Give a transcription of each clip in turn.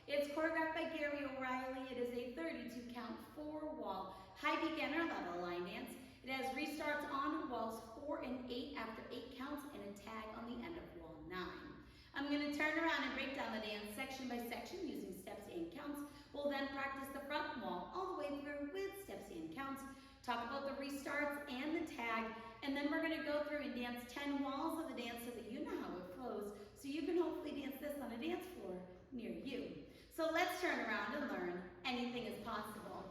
It's choreographed by Gary O'Reilly. It is a 32 count, 4-wall, high beginner level line dance. It has restarts on walls 4 and 8 after 8 counts and a tag on the end of wall 9. I'm going to turn around and break down the dance section by section using steps and counts. We'll then practice the front wall all the way through with steps and counts, talk about the restarts and the tag, and then we're going to go through and dance 10 walls of the dance so that you know how it flows, so you can hopefully dance this on a dance floor near you. So let's turn around and learn. Anything is possible.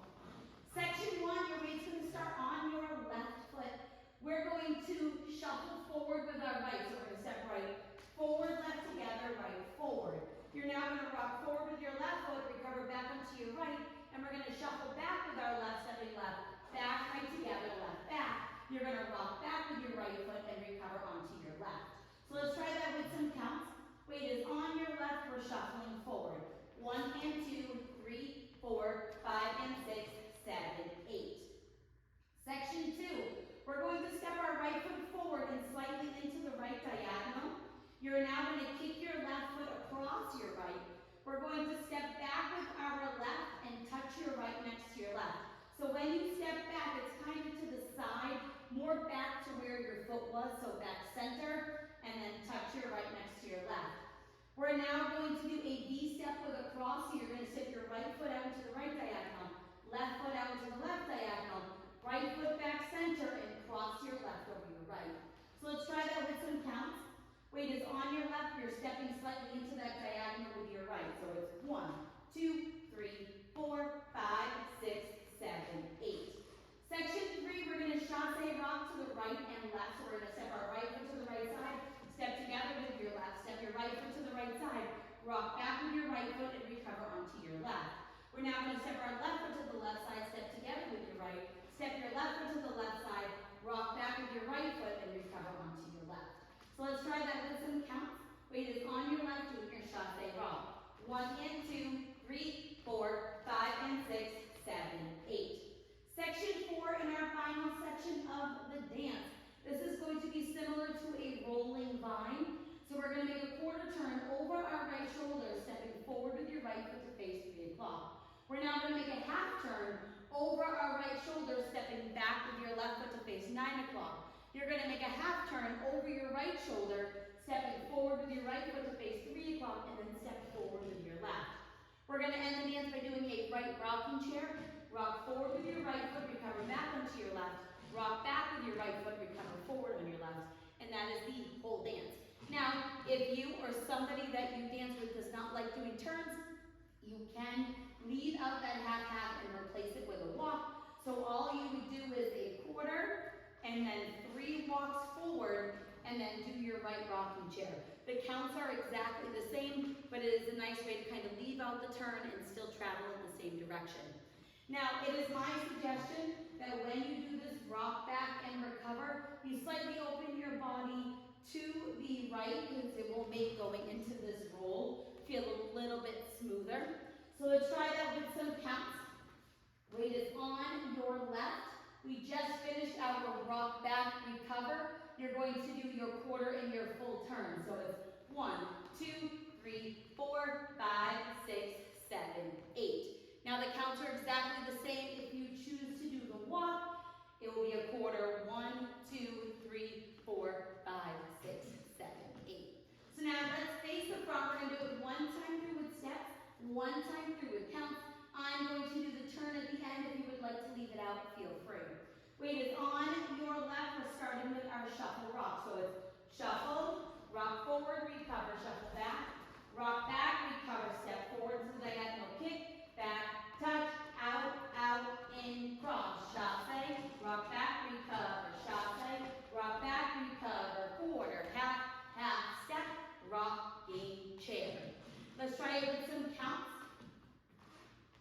Section 1, your weight's going to start on your left foot. We're going to shuffle forward with our right, so we're going to step right, forward, left together, right, forward. You're now going to rock forward with your left foot, recover back onto your right, and we're going to shuffle back with our left, stepping left, back, right together, left, back. You're going to rock back with your right foot and recover onto your left. So let's try that with some counts. Weight is on your left, we're shuffling forward. 1 and 2, 3, 4, 5 and 6, 7, 8. Section 2, we're going to step our right foot forward and slightly into the right diagonal. You're now going to kick your left foot across your right. We're going to step back with our left and touch your right next to your left. So when you step back, it's kind of to the side, more back to where your foot was, so back center, and then touch your right next to your left. We're now going to do a V step with a cross, so you're going to step your right foot out into the right diagonal, left foot out into the left diagonal, right foot back center, and cross your left over your right. So let's try that with some counts. Weight is on your left, you're stepping slightly into that diagonal with your right. So it's 1, 2, 3, 4, 5, 6, 7, 8. Section 3, we're going to chasse rock to the right and left. So we're going to step our right foot to the right side, step together with your left, step your right foot to the right side, rock back with your right foot and recover onto your left. We're now going to step our left foot to the left side, step together with your right, step your left foot to the left side, rock back with your right foot and recover onto your left. So let's try that with some counts. Weight is on your left, doing your chasse rock. 1 and 2, 3, 4, 5 and 6, 7, 8. Section 4 in our final section of the dance. This is going to be similar to a rolling vine. So we're going to make a quarter turn over our right shoulder, stepping forward with your right foot to face 3 o'clock. We're now going to make a half turn over our right shoulder, stepping back with your left foot to face 9 o'clock. You're going to make a half turn over your right shoulder, stepping forward with your right foot to face 3 o'clock, and then step forward with your left. We're going to end the dance by doing a right rocking chair. Rock forward with your right foot, recover back onto your left. Rock back with your right foot, recover forward on your left. And that is the whole dance. Now, if you or somebody that you dance with does not like doing turns, you can leave out that half and replace it with a walk. So all you would do is a quarter and then 3 walks forward and then do your right rocking chair. The counts are exactly the same, but it is a nice way to kind of leave out the turn and still travel in the same direction. Now, it is my suggestion that when you do this rock back and recover, you slightly open your body to the right because it will make going into this roll feel a little bit smoother. So let's try that with some counts. Weight is on your left. We just finished our rock back recover. You're going to do your quarter and your full turn. So it's 1, 2, 3, 4, 5, 6, 7, 8. Now the counts are exactly the same. If you choose to do the walk, it will be a quarter. 1, 2, 3, 4, 5, 6, 7, 8. So now let's face the front. We're going to do it 1 time through with steps, 1 time through with counts. I'm going to do the turn at the end. If you would like to leave it out, feel free. Weight is on your left. We're starting with our shuffle rock. So it's shuffle, rock forward, recover, shuffle back, rock back, recover, step forward to the diagonal kick, back, touch, out, in, cross, chasse, rock back, recover, chasse, rock back, recover, quarter, half, step, rocking chair. Let's try it with some counts.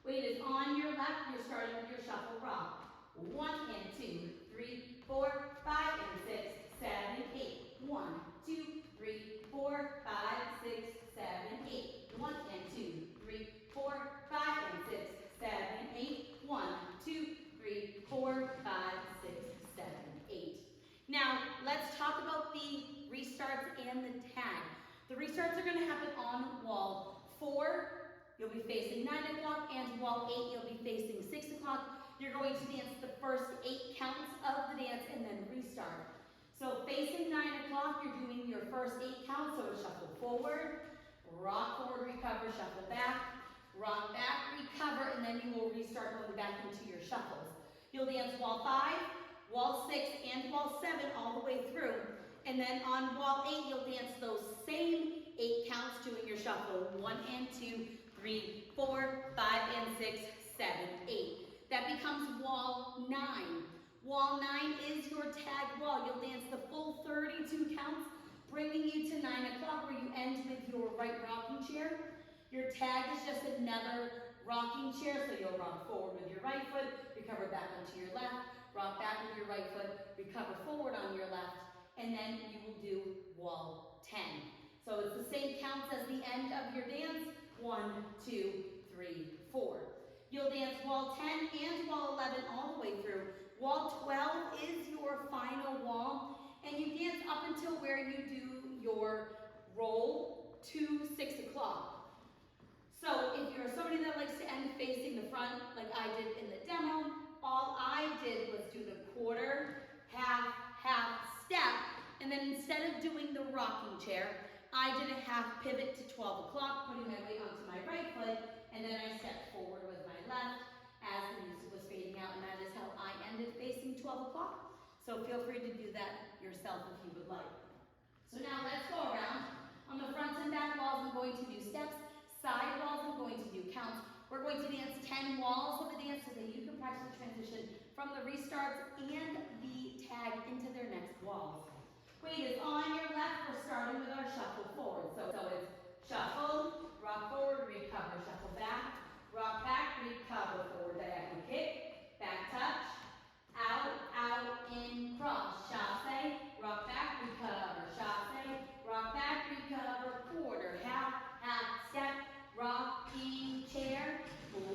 Weight is on your left. You're starting with your shuffle rock. 1 and 2, 3, 4, 5 and 6, 7, 8. 1, 2, 3, 4, 5, 6, 7, 8. 1 and 2, 3, 4, 5 and 6, 7, 8. 1, 2, 3, 4, 5, 6, 7, 8. Now, let's talk about the restarts and the tag. The restarts are going to happen on wall 4 you'll be facing 9 o'clock, and wall 8, you'll be facing 6 o'clock. You're going to dance the first 8 counts of the dance and then restart. So facing 9 o'clock, you're doing your first 8 counts, so shuffle forward, rock forward, recover, shuffle back, rock back, recover, and then you will restart going back into your shuffles. You'll dance wall 5, wall 6, and wall 7 all the way through. And then on wall 8, you'll dance those same 8 counts doing your shuffle. 1 and 2, 3, 4, 5, and 6, 7, 8. That becomes wall 9. Wall 9 is your tag wall. You'll dance the full 32 counts, bringing you to 9 o'clock where you end with your right rocking chair. Your tag is just another rocking chair, so you'll rock forward with your right foot, recover back onto your left, rock back with your right foot, recover forward on your left, and then you will do wall 10. So it's the same counts as the end of your dance. 1, 2, 3, 4. You'll dance wall 10 and wall 11 all the way through. Wall 12 is your final wall, and you dance up until where you do your roll to 6 o'clock. So if you're somebody that likes to end facing the front, like I did in the demo, all I did was do the quarter, half, half, step, and then instead of doing the rocking chair, I did a half pivot to 12 o'clock, putting my weight onto my right foot, and then I stepped forward with my left as the music was fading out, and that is how I ended facing 12 o'clock. So feel free to do that yourself if you would like. So now let's go around. On the front and back walls, I'm going to do steps. Side walls, I'm going to do counts. We're going to dance 10 walls of the dance so that you can practice the transition from the restarts and the tag into their next walls. Weight is on your left. We're starting with our shuffle forward. So it's shuffle, rock forward, recover, shuffle back, rock back, recover, forward diagonal kick, back touch, out, out, in, cross, chasse, rock back, recover, chasse, rock back, recover, quarter, half, half, step, rocking chair,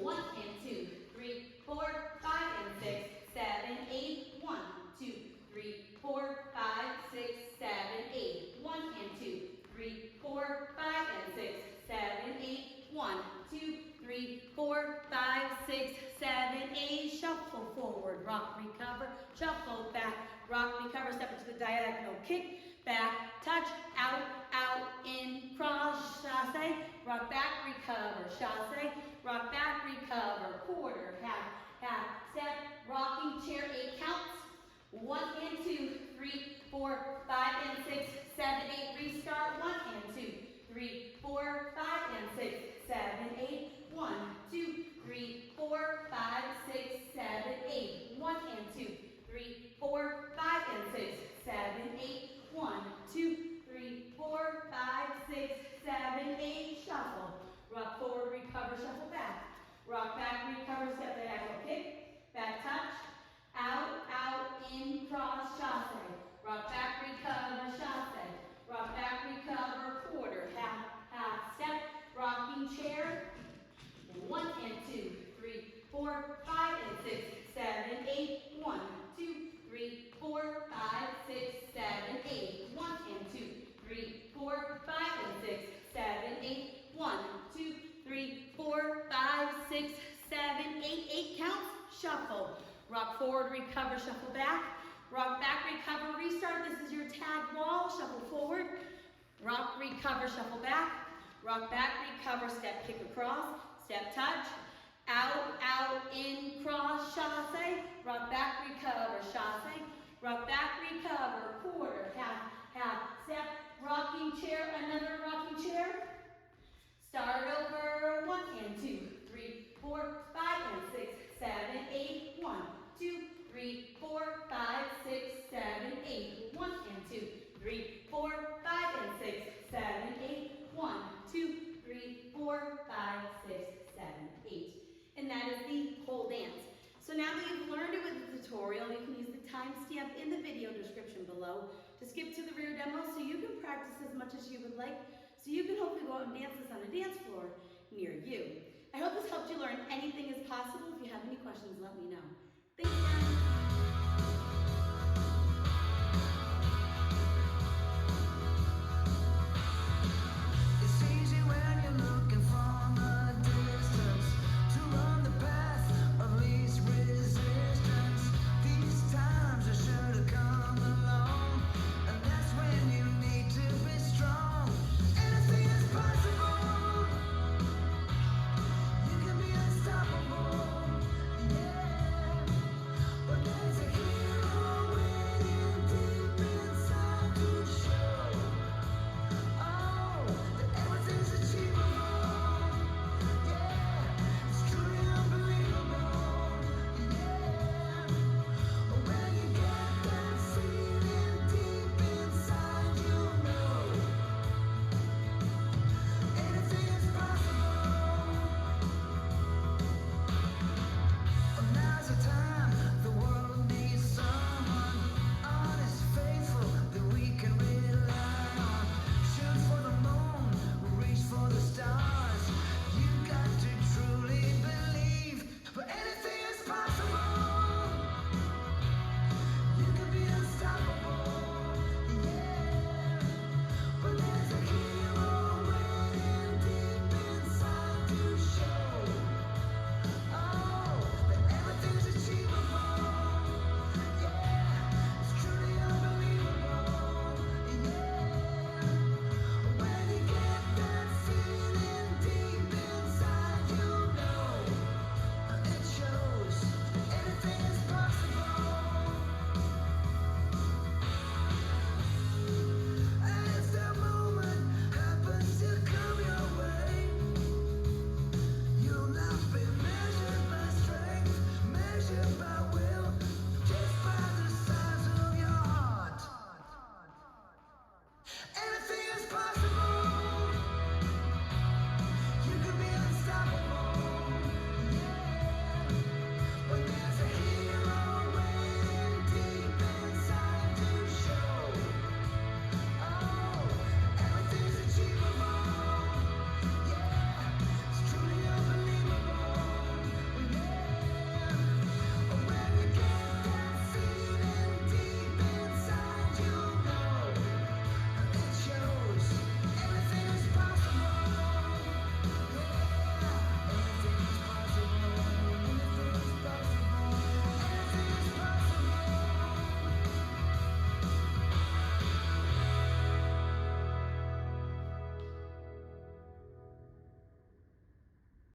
1 and 2, 3, 4, 5, and 6, 7, 8, 1, 2, 3, 4, 5, 6, 7, 8, 1 and 2, 3, 4, 5, and 6, 7, 8, 1, 2, 3, 4, 5, 6, 7, 8, shuffle forward, rock, recover, shuffle back, rock, recover, step into the diagonal kick, back, touch, out, out, in, cross, chasse, rock back, recover, chasse, rock back, recover, quarter, half, half, step, rocking chair, 8 counts, 1 and 2, 3, 4, 5, and 6, 7, 8, restart, 1 and 2, 3, 4, 5, and 6, 7, 8, 1, 2, 3, 4, 5, 6, 7, 8, 1 and 2, 3, 4, 5, and 6, 7, 8, 1, 2, 3, 4, 5, 6, 7, 8, shuffle. Rock forward, recover, shuffle back. Rock back, recover, step diagonal kick, back touch, out, out, in, cross, chasse. Rock back, recover, chasse. Rock back, recover, quarter, half, half, step, rocking chair, 1 and 2, 3, 4, 5, and 6, 7, 8, 1, 2, 3, 4, 5, 6, 7, 8, 1 and 2, 3, 4, 5, and 6, 7, 8, 1, 2, 3, 4, 5, 6, 7, 8, 8 counts, shuffle. Rock forward, recover, shuffle back. Rock back, recover, restart. This is your tag wall. Shuffle forward. Rock, recover, shuffle back. Rock back, recover, step, kick across. Step, touch. Out, out, in, cross, chasse. Rock back, recover, chasse. Rock back, recover, quarter, half, half, step. Rocking chair, another rocking chair. Start over, 1 and 2, 3, 4, 5, and 6, 7, 8, 1, 2, 3, 4, 5, 6, 7, 8, 1 and 2, 3, 4, 5, and 6, 7, 8, 1, 2, 3, 4, 5, 6, 7, 8. And that is the whole dance. So now that you've learned it with the tutorial, you can use the timestamp in the video description below to skip to the rear demo so you can practice as much as you would like, so you can hopefully go out and dance this on a dance floor near you. I hope this helped you learn anything as possible. If you have any questions, let me know. Thanks, guys.